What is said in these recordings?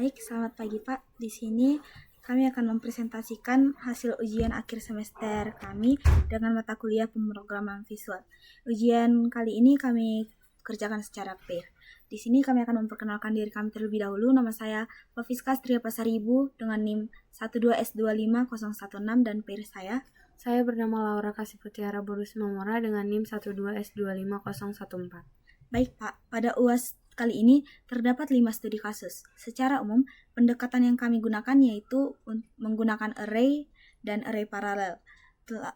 Baik, selamat pagi Pak. Di sini kami akan mempresentasikan hasil ujian akhir semester kami dengan mata kuliah pemrograman visual. Ujian kali ini kami kerjakan secara pair. Di sini kami akan memperkenalkan diri kami terlebih dahulu. Nama saya Lofiska Stria Pasaribu dengan NIM 12S25016 dan pair Saya bernama Laura Kasih Putiara Borus Mamora dengan NIM 12S25014. Baik Pak, pada UAS kali ini terdapat 5 studi kasus. Secara umum, pendekatan yang kami gunakan yaitu menggunakan array dan array paralel,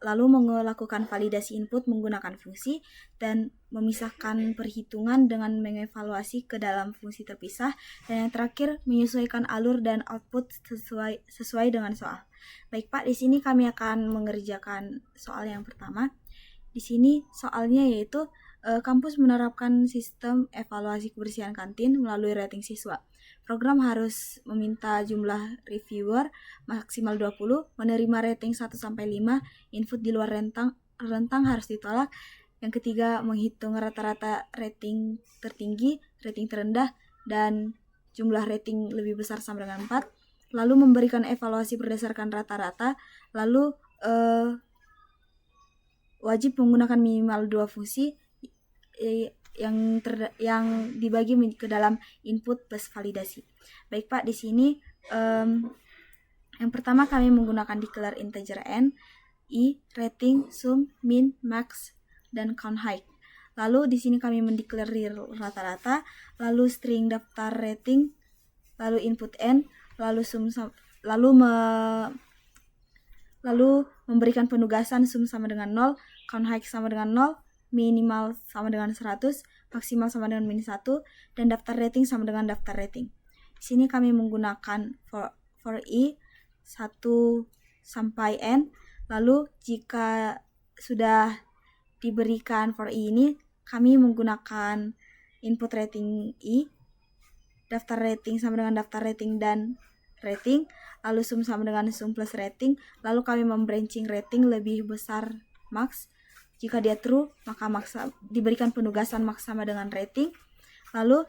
lalu melakukan validasi input menggunakan fungsi, dan memisahkan perhitungan dengan mengevaluasi ke dalam fungsi terpisah, dan yang terakhir menyesuaikan alur dan output sesuai dengan soal. Baik Pak, di sini kami akan mengerjakan soal yang pertama. Di sini soalnya yaitu kampus menerapkan sistem evaluasi kebersihan kantin melalui rating siswa. Program harus meminta jumlah reviewer maksimal 20, menerima rating 1-5, input di luar rentang harus ditolak. Yang ketiga, menghitung rata-rata rating tertinggi, rating terendah, dan jumlah rating lebih besar sama dengan 4. Lalu memberikan evaluasi berdasarkan rata-rata, lalu wajib menggunakan minimal 2 fungsi yang dibagi ke dalam input plus validasi. Baik Pak, di sini yang pertama kami menggunakan declare integer n, i, rating, sum, min, max, dan count height. Lalu di sini kami mendeklar rata-rata, lalu string daftar rating, lalu input n, lalu sum, lalu memberikan penugasan sum sama dengan 0, count height sama dengan 0, minimal sama dengan 100, maksimal sama dengan min 1, dan daftar rating sama dengan daftar rating. Di sini kami menggunakan for i 1 sampai n. Lalu jika sudah diberikan for i ini, kami menggunakan input rating i, daftar rating sama dengan daftar rating dan rating, lalu sum sama dengan sum plus rating, lalu kami membranching rating lebih besar max. Jika dia true, maka max diberikan penugasan max sama dengan rating. Lalu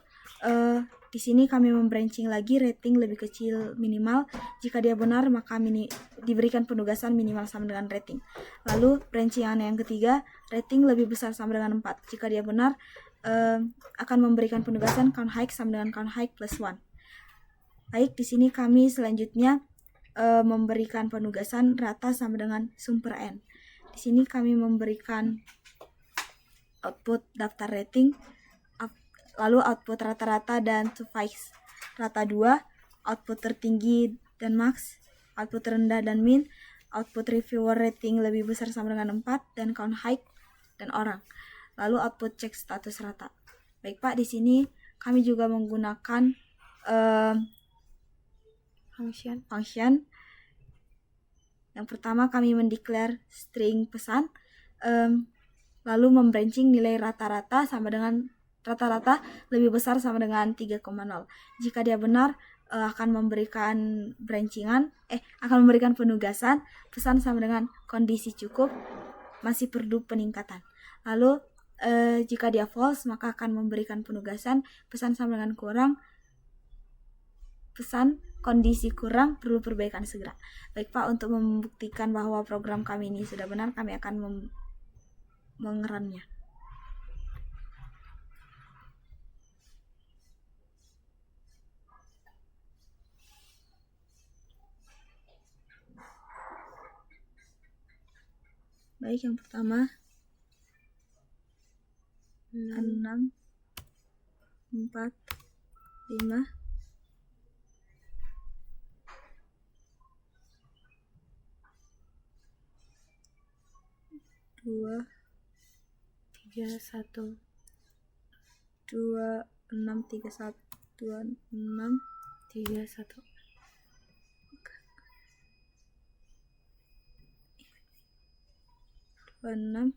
di sini kami membranching lagi rating lebih kecil minimal. Jika dia benar, maka diberikan penugasan minimal sama dengan rating. Lalu branchingan yang ketiga, rating lebih besar sama dengan 4. Jika dia benar, akan memberikan penugasan count height sama dengan count height plus 1. Baik, di sini kami selanjutnya memberikan penugasan rata sama dengan sum per n. Di sini kami memberikan output daftar rating, lalu output rata-rata dan suffice rata 2, output tertinggi dan max, output rendah dan min, output reviewer rating lebih besar sama dengan 4, dan count height dan orang. Lalu output cek status rata. Baik Pak, di sini kami juga menggunakan function. Yang pertama kami mendeklar string pesan, lalu membranching nilai rata-rata sama dengan rata-rata lebih besar sama dengan 3,0. Jika dia benar, akan memberikan penugasan pesan sama dengan kondisi cukup, masih perlu peningkatan. Lalu jika dia false, maka akan memberikan penugasan pesan sama dengan kurang, pesan kondisi kurang, perlu perbaikan segera. Baik Pak, untuk membuktikan bahwa program kami ini sudah benar, kami akan mengerunnya. Baik, yang pertama 6, 4, 5, 2, 3, 1, 2, 6, 3, 1, 2, 6, 3, 1. 6,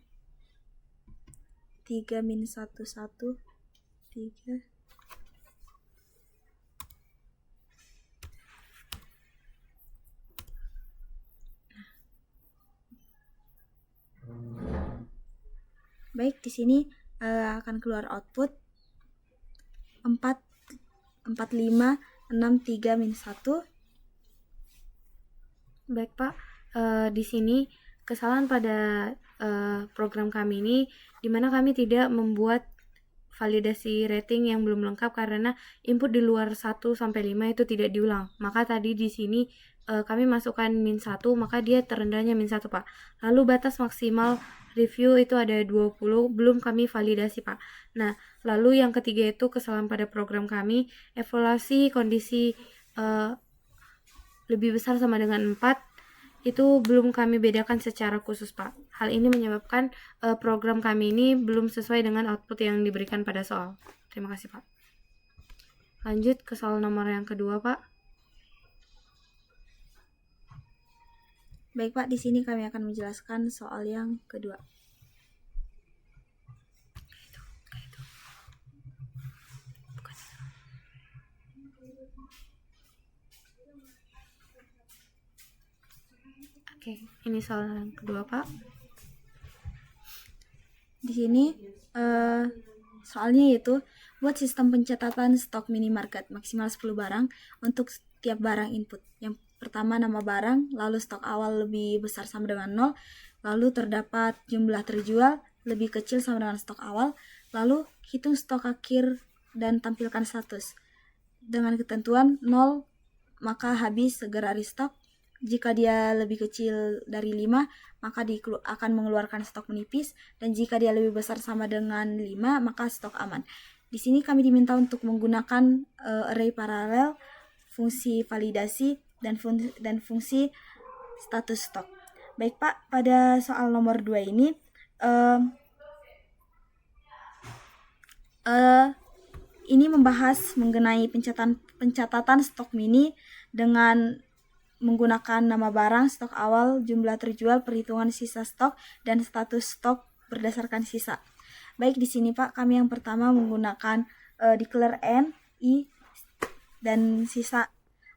3 min 1, 1, 3. Baik, di sini akan keluar output 4, 5, 63-1. Baik Pak, di sini kesalahan pada program kami ini di mana kami tidak membuat validasi rating yang belum lengkap karena input di luar 1 sampai 5 itu tidak diulang. Maka tadi di sini kami masukkan -1, maka dia terendahnya -1 Pak. Lalu batas maksimal review itu ada 20, belum kami validasi Pak. Nah, lalu yang ketiga itu kesalahan pada program kami, evaluasi kondisi lebih besar sama dengan 4 itu belum kami bedakan secara khusus Pak. Hal ini menyebabkan program kami ini belum sesuai dengan output yang diberikan pada soal. Terima kasih Pak. Lanjut ke soal nomor yang kedua Pak. Baik Pak, di sini kami akan menjelaskan soal yang kedua. Oke, ini soal yang kedua Pak. Di sini soalnya yaitu buat sistem pencatatan stok minimarket maksimal 10 barang untuk setiap barang input. Yang pertama nama barang, lalu stok awal lebih besar sama dengan 0, lalu terdapat jumlah terjual lebih kecil sama dengan stok awal, lalu hitung stok akhir dan tampilkan status. Dengan ketentuan 0 maka habis segera restock. Jika dia lebih kecil dari 5, maka akan mengeluarkan stok menipis, dan jika dia lebih besar sama dengan 5, maka stok aman. Di sini kami diminta untuk menggunakan array paralel, fungsi validasi, dan fungsi status stok. Baik Pak, pada soal nomor 2 ini ini membahas mengenai pencatatan stok mini dengan menggunakan nama barang, stok awal, jumlah terjual, perhitungan sisa stok, dan status stok berdasarkan sisa. Baik, di sini Pak, kami yang pertama menggunakan declare n, i, dan sisa.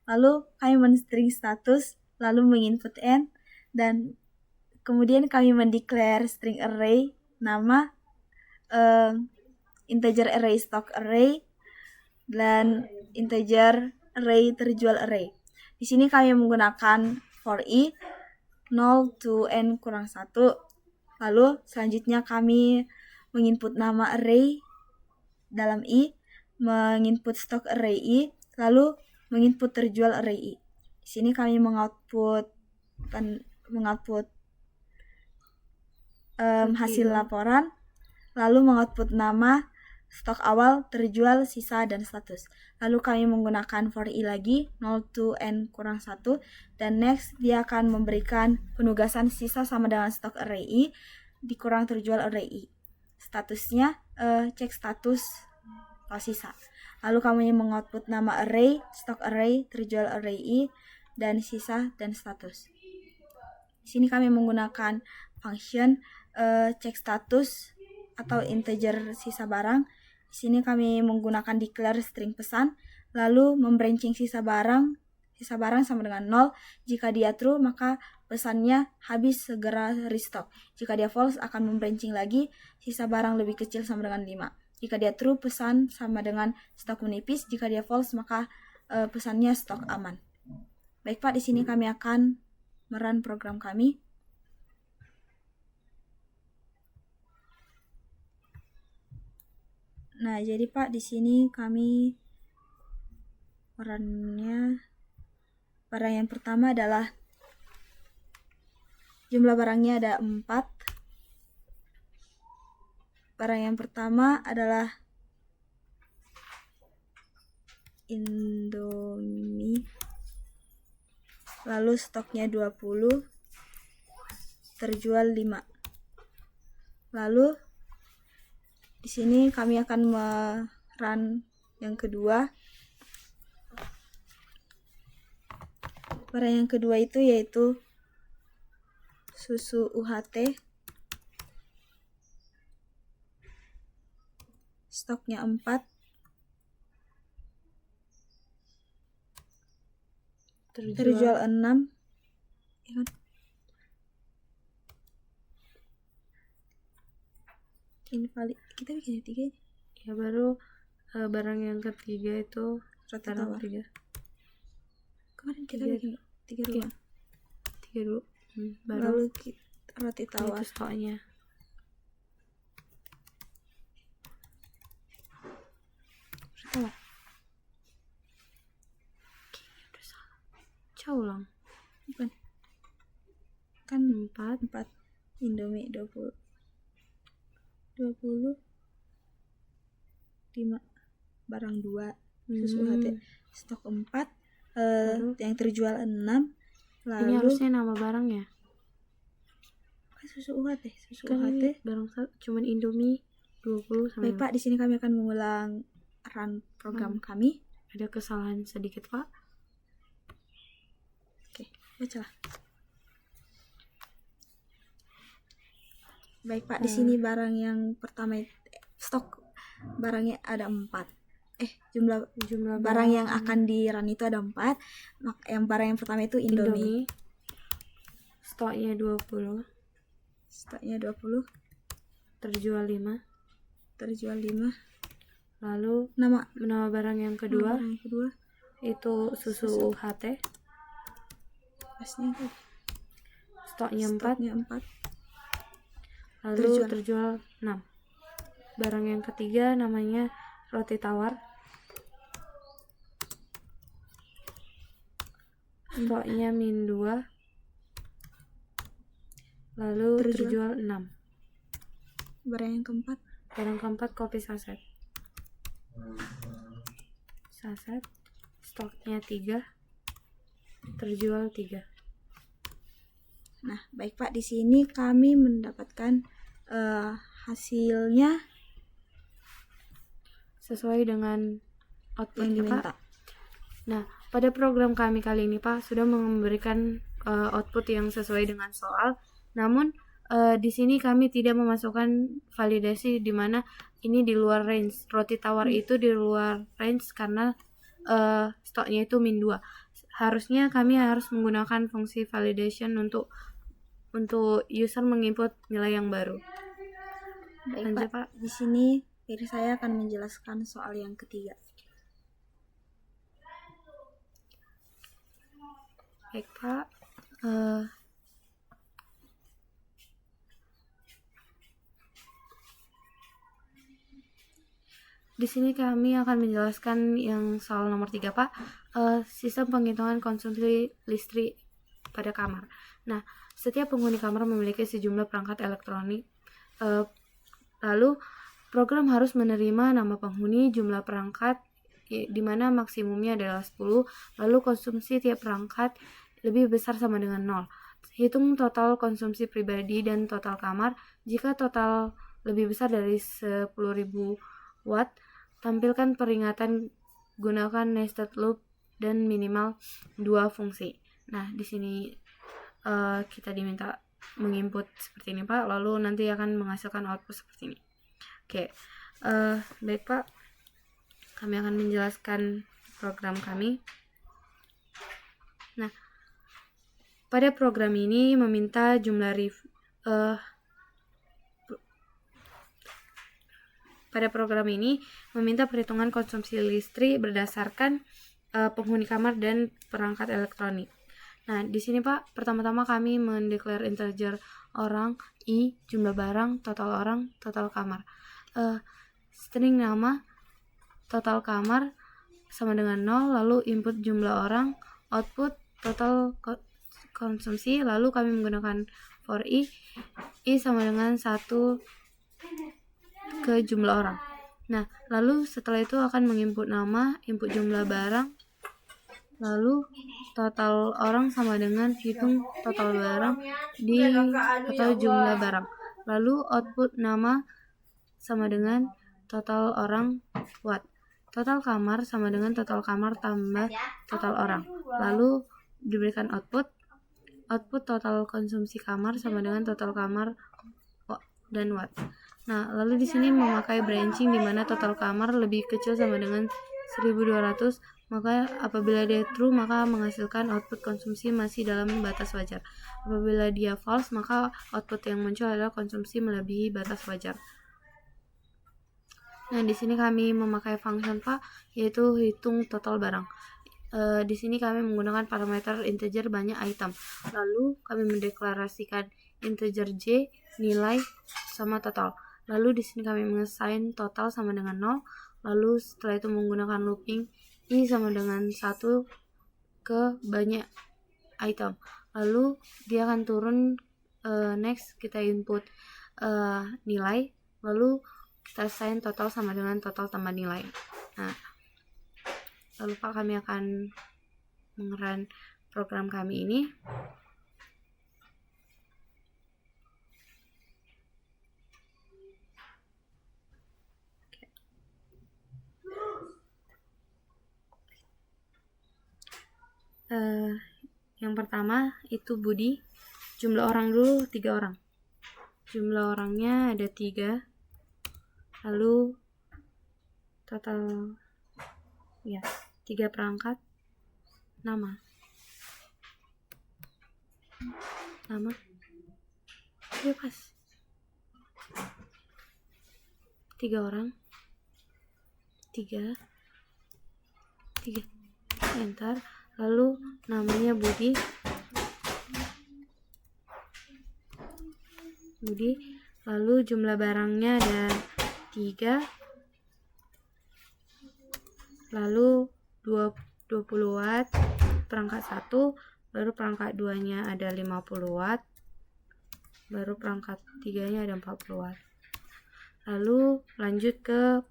Lalu kami men-string status, lalu menginput n, dan kemudian kami mendeclare string array, nama, integer array stock array, dan integer array terjual array. Di sini kami menggunakan for i 0 to n kurang 1. Lalu selanjutnya kami menginput nama array dalam i, menginput stok array i, lalu menginput terjual array i. Di sini kami mengoutput hasil laporan, lalu mengoutput nama, stok awal, terjual, sisa, dan status. Lalu kami menggunakan for i lagi 0 to n kurang 1, dan next dia akan memberikan penugasan sisa sama dengan stok array i dikurang terjual array i. Statusnya cek status sisa. Lalu kami mengoutput nama array, stok array, terjual array i, dan sisa dan status. Di sini kami menggunakan function cek status atau integer sisa barang. Di sini kami menggunakan declare string pesan, lalu membranching sisa barang sama dengan 0. Jika dia true, maka pesannya habis segera restock. Jika dia false, akan membranching lagi, sisa barang lebih kecil sama dengan 5. Jika dia true, pesan sama dengan stok menipis. Jika dia false, maka pesannya stok aman. Baik Pak, di sini kami akan merun program kami. Nah, jadi Pak, di sini kami merunnya. Barang yang pertama adalah jumlah barangnya ada 4. Barang yang pertama adalah Indomie. Lalu stoknya 20, terjual 5. Lalu di sini kami akan merun yang kedua. Barang yang kedua itu yaitu susu UHT. Stoknya 4. Terjual 6. Ya kan? Invalid. Kita bikin 3 ini. Ya baru barang yang ketiga itu Roti tawar. 3. Kemarin kita Tiga. bikin 3 ruang. 3 dulu. Baru Lalu roti itu tawar. stoknya. Tawar. Udah salah. Caulang. Bukan. Kan 4. 4. Indomie 20. 20. 5. Barang 2. Susu UHT stok 4. Yang terjual 6. Lalu Ini harusnya nama barang ya. kan susu UHT. Susu Kan UHT. ini barang cuman Indomie 20 sama Baik Pak, di sini kami akan mengulang run program kami. ada kesalahan sedikit Pak. Oke, bacalah. Baik Pak, di sini barang yang pertama stok barangnya ada 4. Jumlah barang yang akan di run itu ada 4. Yang barang yang pertama itu Indomie. Stoknya 20. Stoknya 20. Terjual 5. Terjual 5. Lalu Nama barang yang kedua barang yang kedua itu susu UHT. pasnya itu. Stoknya 4. Stoknya 4. Lalu terjual 6. Barang yang ketiga namanya roti tawar. Stoknya min 2. Lalu terjual 6. Barang yang keempat. Barang keempat kopi saset. Stoknya 3. Terjual 3. Nah, baik Pak, di sini kami mendapatkan hasilnya sesuai dengan output yang diminta. Pak. Nah, pada program kami kali ini Pak sudah memberikan output yang sesuai dengan soal. Namun di sini kami tidak memasukkan validasi di mana ini di luar range. Roti tawar itu di luar range karena stoknya itu min 2. Harusnya kami harus menggunakan fungsi validation untuk user menginput nilai yang baru. Baik Lanjut, Pak, di sini saya akan menjelaskan soal yang ketiga. Baik Pak, di sini kami akan menjelaskan yang soal nomor 3 Pak, sistem penghitungan konsumsi listrik pada kamar. Nah, setiap penghuni kamar memiliki sejumlah perangkat elektronik. Lalu program harus menerima nama penghuni, jumlah perangkat di mana maksimumnya adalah 10, lalu konsumsi tiap perangkat lebih besar sama dengan 0. Hitung total konsumsi pribadi dan total kamar. Jika total lebih besar dari 10.000 watt, tampilkan peringatan, gunakan nested loop dan minimal 2 fungsi. Nah, di sini kita diminta menginput seperti ini Pak, lalu nanti akan menghasilkan output seperti ini. Oke, baik Pak, kami akan menjelaskan program kami. Nah, pada program ini meminta perhitungan konsumsi listrik berdasarkan penghuni kamar dan perangkat elektronik. Nah, di sini Pak, pertama-tama kami mendeklar integer orang, i, jumlah barang, total orang, total kamar. String nama, total kamar sama dengan 0, lalu input jumlah orang, output total konsumsi, lalu kami menggunakan for i sama dengan 1 ke jumlah orang. Nah, lalu setelah itu akan menginput nama, input jumlah barang, lalu total orang sama dengan hitung total barang di total jumlah barang. Lalu output nama sama dengan total orang watt. Total kamar sama dengan total kamar tambah total orang. Lalu diberikan output total konsumsi kamar sama dengan total kamar dan watt. Nah, lalu di sini memakai branching di mana total kamar lebih kecil sama dengan 1200, maka apabila dia true maka menghasilkan output konsumsi masih dalam batas wajar. Apabila dia false maka output yang muncul adalah konsumsi melebihi batas wajar. Nah, di sini kami memakai function Pak, yaitu hitung total barang. di sini kami menggunakan parameter integer banyak item. Lalu kami mendeklarasikan integer j nilai sama total. Lalu di sini kami mengassign total sama dengan 0. Lalu setelah itu menggunakan looping i sama dengan 1 ke banyak item. Lalu dia akan turun. Next kita input nilai, lalu kita assign total sama dengan total tambah nilai. Nah, lalu Pak kami akan mengerun program kami ini. Yang pertama itu Budi. Jumlah orang dulu 3 orang. Jumlah orangnya ada 3. Lalu total 3 perangkat. Nama bebas. 3 orang. 3 enter. Lalu namanya Budi. Lalu jumlah barangnya ada 3. Lalu 20 watt perangkat 1, baru perangkat 2 nya ada 50 watt, baru perangkat 3 nya ada 40 watt. Lalu lanjut ke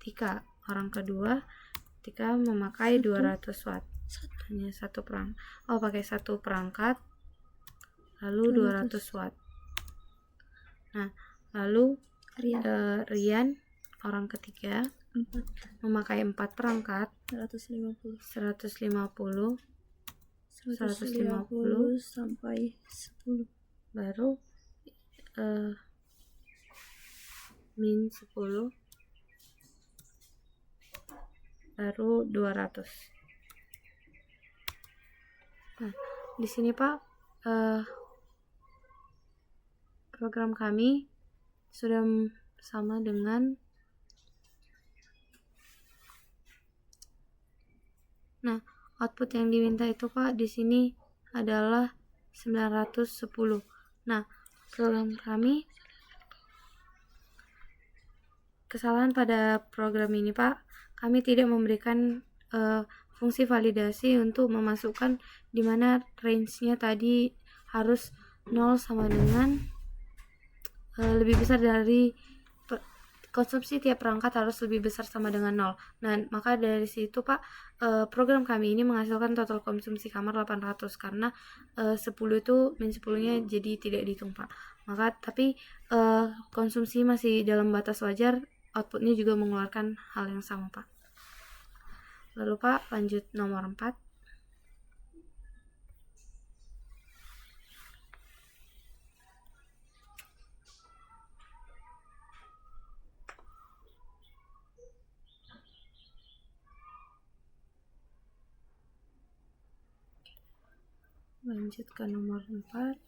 Tika. Orang kedua, Tika memakai 200 watt. Hanya pakai satu perangkat. Lalu 200 watt. Nah, lalu Rian orang ketiga memakai 4 perangkat 150 sampai 10, baru min 10, baru 200. Nah, di sini Pak program kami sudah sama dengan output yang diminta itu Pak di sini adalah 910. Nah, program kami kesalahan pada program ini Pak, kami tidak memberikan fungsi validasi untuk memasukkan di mana range-nya tadi harus 0 sama dengan lebih besar dari konsumsi tiap perangkat harus lebih besar sama dengan 0. Nah, maka dari situ Pak, program kami ini menghasilkan total konsumsi kamar 800 karena 10 itu min 10-nya jadi tidak dihitung Pak. Maka tapi konsumsi masih dalam batas wajar, outputnya juga mengeluarkan hal yang sama Pak. Lalu Pak, lanjut nomor 4. Lanjut ke nomor 4.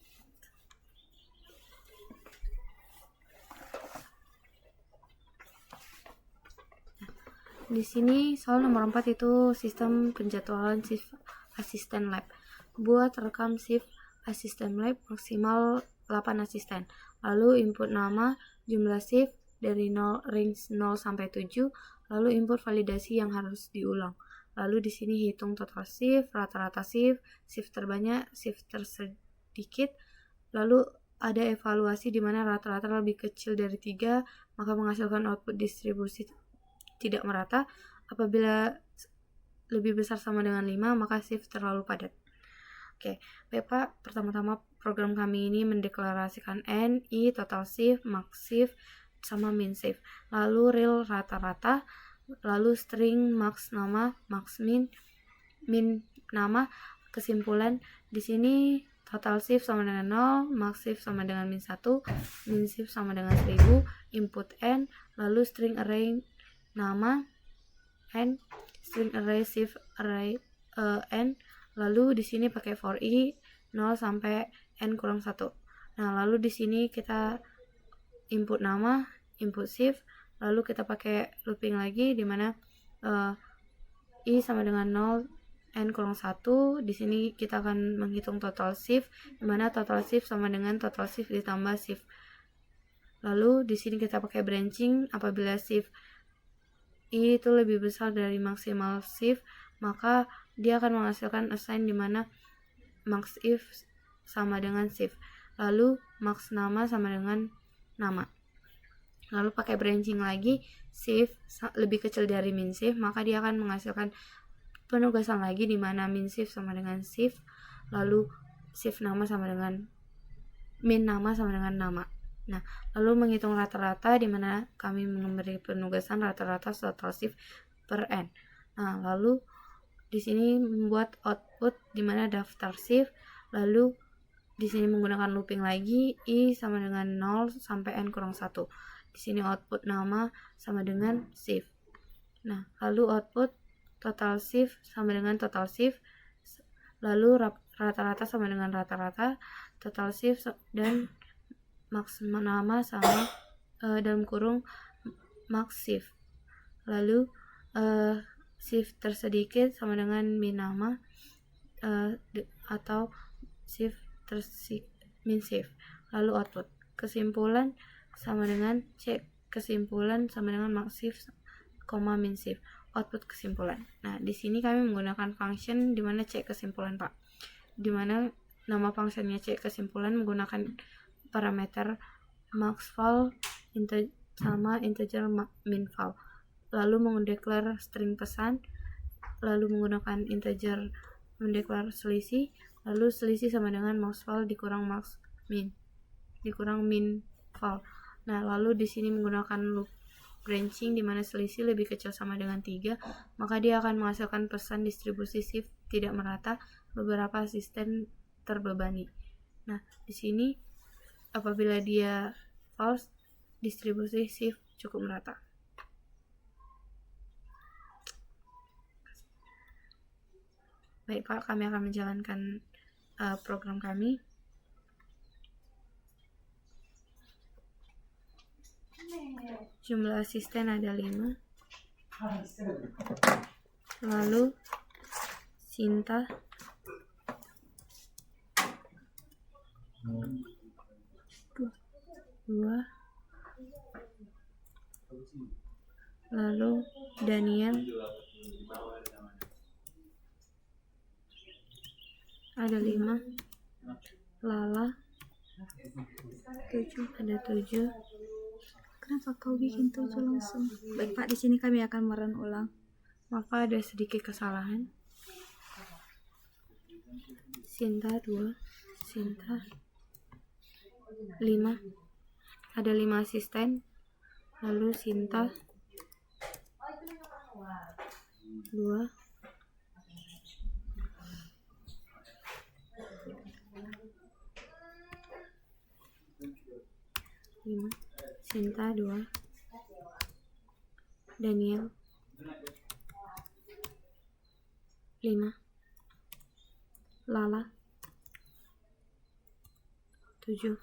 Di sini soal nomor 4 itu sistem penjadwalan shift asisten lab. Buat rekam shift asisten lab maksimal 8 asisten. Lalu input nama, jumlah shift dari 0 range 0 sampai 7, lalu input validasi yang harus diulang. Lalu di sini hitung total shift, rata-rata shift, shift terbanyak, shift tersedikit. Lalu ada evaluasi di mana rata-rata lebih kecil dari 3, maka menghasilkan output distribusi tidak merata. Apabila lebih besar sama dengan 5, maka shift terlalu padat. Oke, baik Pak, pertama-tama program kami ini mendeklarasikan n, i, total shift, max shift, sama min shift. Lalu real rata-rata, lalu string max nama, max min nama. Kesimpulan di sini total shift sama dengan 0, max shift sama dengan min 1, min shift sama dengan 1000, input n, lalu string array nama n, string array shift array n, lalu di sini pakai for i 0 sampai n kurang 1. Nah, lalu di sini kita input nama, input shift, lalu kita pakai looping lagi di mana I sama dengan 0, N kurang 1. Di sini kita akan menghitung total shift, di mana total shift sama dengan total shift ditambah shift. Lalu di sini kita pakai branching. Apabila shift I itu lebih besar dari maksimal shift, maka dia akan menghasilkan assign di mana max if sama dengan shift. Lalu max nama sama dengan nama. Lalu pakai branching lagi, shift lebih kecil dari min shift, maka dia akan menghasilkan penugasan lagi di mana min shift sama dengan shift, lalu shift nama sama dengan min nama sama dengan nama. Nah, lalu menghitung rata-rata di mana kami memberi penugasan rata-rata total shift per n. Nah, lalu di sini membuat output di mana daftar shift, lalu di sini menggunakan looping lagi, I sama dengan 0 sampai n kurang 1. Di sini output nama sama dengan shift. Nah, lalu output total shift sama dengan total shift, lalu rata-rata sama dengan rata-rata, total shift dan max nama sama dalam kurung max shift. Lalu shift tersedikit sama dengan min nama atau shift min shift. Lalu output kesimpulan sama dengan C kesimpulan sama dengan max shift, min shift. Output kesimpulan. Nah, di sini kami menggunakan function di mana C kesimpulan, Pak. Di mana nama functionnya C kesimpulan menggunakan parameter maxval sama integer minval. Lalu mendeklar string pesan, lalu menggunakan integer mendeklar selisih, lalu selisih sama dengan maxval dikurang max min dikurang minval. Nah, lalu di sini menggunakan loop branching di mana selisih lebih kecil sama dengan 3, maka dia akan menghasilkan pesan distribusi shift tidak merata, beberapa asisten terbebani. Nah, di sini apabila dia false, distribusi shift cukup merata. Baik, Pak, kami akan menjalankan program kami. Jumlah asisten ada 5. Lalu Sinta 2. Lalu Daniel ada 5. Lala 7, ada 7. Kenapa kau bikin 7 langsung? Baik, Pak, di sini kami akan merun ulang. Maka ada sedikit kesalahan. Sinta 2, Sinta 5. Ada 5 asisten. Lalu Sinta 2. Sinta 2. Daniel 5. Lala 7.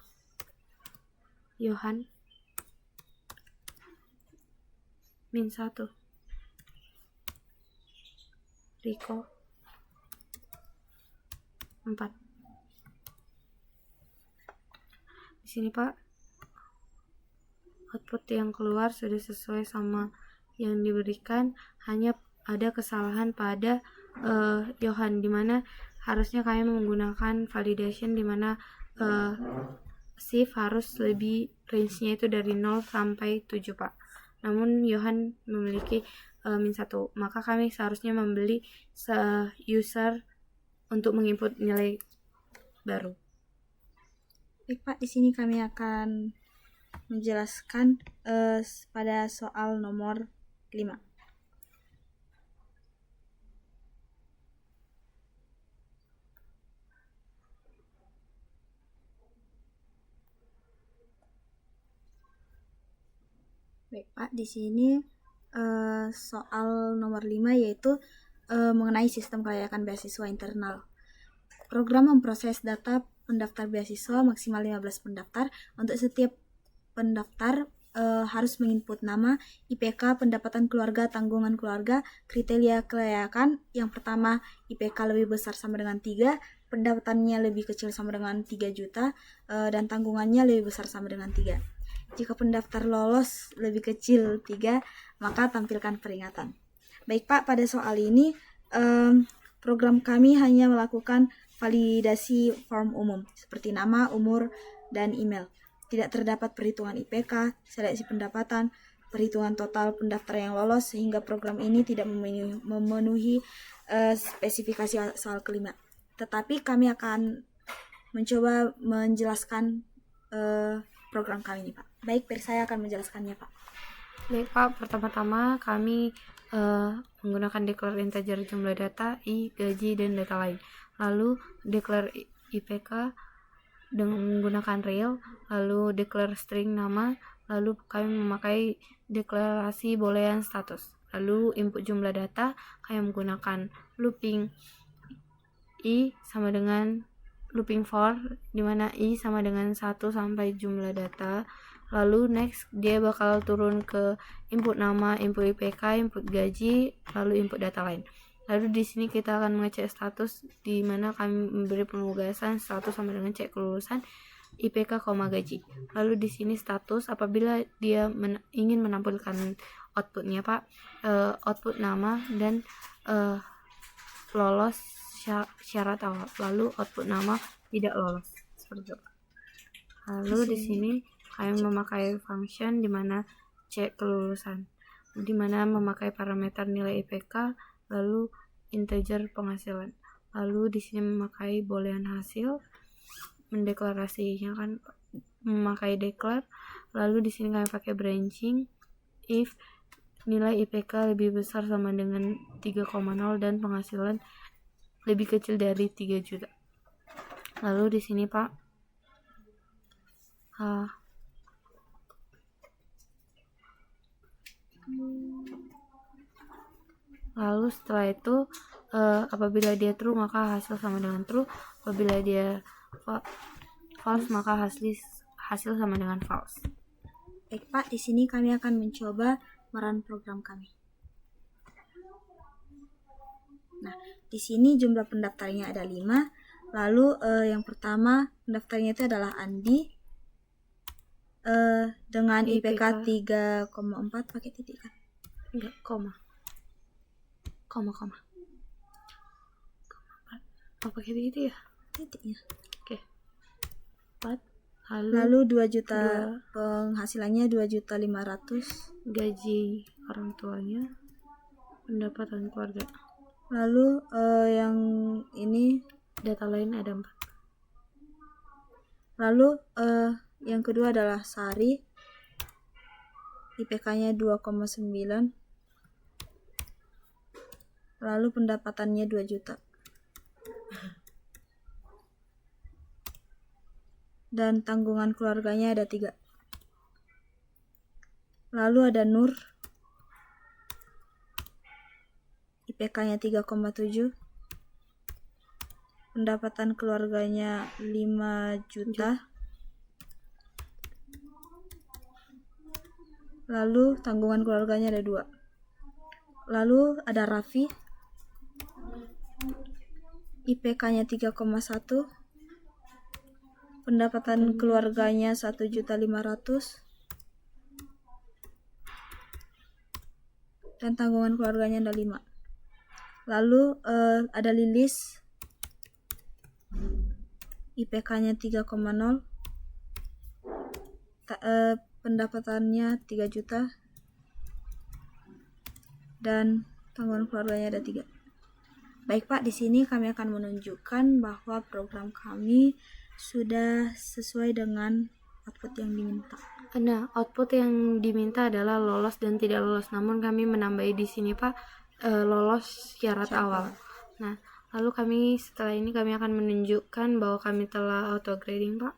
Yohan min 1. Riko 4. Di sini, Pak, output yang keluar sudah sesuai sama yang diberikan, hanya ada kesalahan pada Yohan, dimana harusnya kami menggunakan validation dimana shift harus lebih range-nya itu dari 0 sampai 7, Pak. Namun Yohan memiliki min 1, maka kami seharusnya membeli user untuk menginput nilai baru. Baik, Pak, di sini kami akan menjelaskan pada soal nomor 5. Baik, Pak, di sini soal nomor 5 yaitu mengenai sistem kelayakan beasiswa internal. Program memproses data pendaftar beasiswa maksimal 15 pendaftar. Untuk setiap pendaftar harus menginput nama, IPK, pendapatan keluarga, tanggungan keluarga, kriteria kelayakan. Yang pertama, IPK lebih besar sama dengan 3, pendapatannya lebih kecil sama dengan 3 juta, dan tanggungannya lebih besar sama dengan 3. Jika pendaftar lolos lebih kecil 3, maka tampilkan peringatan. Baik Pak, pada soal ini program kami hanya melakukan validasi form umum seperti nama, umur, dan email. Tidak terdapat perhitungan IPK, seleksi pendapatan, perhitungan total pendaftar yang lolos, sehingga program ini tidak memenuhi spesifikasi soal kelima. Tetapi kami akan mencoba menjelaskan program kami ini, Pak. Baik, saya akan menjelaskannya, Pak. Baik Pak, pertama-tama kami menggunakan declare integer jumlah data, I, gaji, dan data lain. Lalu declare IPK dengan menggunakan real, lalu declare string nama, lalu kami memakai deklarasi boolean status. Lalu input jumlah data, kami menggunakan looping I sama dengan looping for, dimana I sama dengan 1 sampai jumlah data. Lalu next dia bakal turun ke input nama, input IPK, input gaji, lalu input data lain. Lalu di sini kita akan mengecek status, di mana kami memberi penugasan status sama dengan cek kelulusan IPK, gaji. Lalu di sini status apabila dia ingin menampilkan outputnya Pak, output nama dan lolos syarat awal. Lalu output nama tidak lolos, seperti itu Pak. Lalu di sini kami memakai function di mana cek kelulusan, di mana memakai parameter nilai IPK, lalu integer penghasilan. Lalu di sini memakai boolean hasil, mendeklarasinya kan memakai declare. Lalu di sini kami pakai branching if nilai IPK lebih besar sama dengan 3,0 dan penghasilan lebih kecil dari 3 juta. Lalu di sini Pak, lalu setelah itu apabila dia true maka hasil sama dengan true, apabila dia false maka hasil sama dengan false. Baik Pak, di sini kami akan mencoba merun program kami. Nah, di sini jumlah pendaftarnya ada 5. Lalu yang pertama pendaftarnya itu adalah Andi dengan IPK 3,4 pakai titik kan? Enggak, koma. Oh, pakai titik ya? Titiknya. Oke. 4. Lalu 2 juta penghasilannya 2.500.000. Gaji orang tuanya, pendapatan keluarga. Lalu yang ini data lain ada 4. Lalu yang kedua adalah Sari, IPK-nya 2,9. Lalu pendapatannya 2 juta. Dan tanggungan keluarganya ada 3. Lalu ada Nur, IPK-nya 3,7. Pendapatan keluarganya 5 juta. Lalu tanggungan keluarganya ada 2. Lalu ada Raffi, IPK-nya 3,1. Pendapatan keluarganya 1.500.000. Dan tanggungan keluarganya ada 5. Lalu ada Lilis, IPK-nya 3,0. Pendapatannya 3 juta. Dan tanggungan keluarganya ada 3. Baik Pak, di sini kami akan menunjukkan bahwa program kami sudah sesuai dengan output yang diminta. Nah, output yang diminta adalah lolos dan tidak lolos. Namun kami menambahi di sini Pak, lolos syarat awal. Nah, lalu setelah ini kami akan menunjukkan bahwa kami telah auto grading Pak.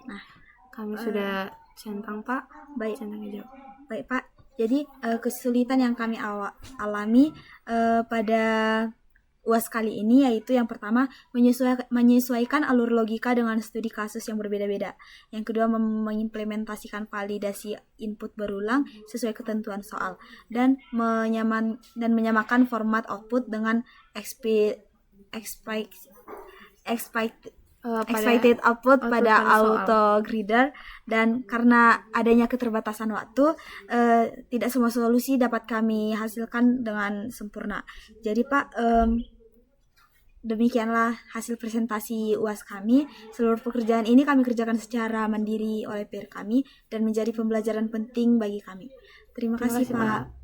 Nah, kami sudah centang Pak. Baik. Centang hijau. Baik Pak. Jadi kesulitan yang kami alami pada UAS kali ini, yaitu yang pertama menyesuaikan alur logika dengan studi kasus yang berbeda-beda. Yang kedua mengimplementasikan validasi input berulang sesuai ketentuan soal dan menyamakan format output dengan expected output pada autogrider. Dan karena adanya keterbatasan waktu, tidak semua solusi dapat kami hasilkan dengan sempurna. Jadi Pak, demikianlah hasil presentasi UAS kami. Seluruh pekerjaan ini kami kerjakan secara mandiri oleh peer kami dan menjadi pembelajaran penting bagi kami. Terima kasih Pak.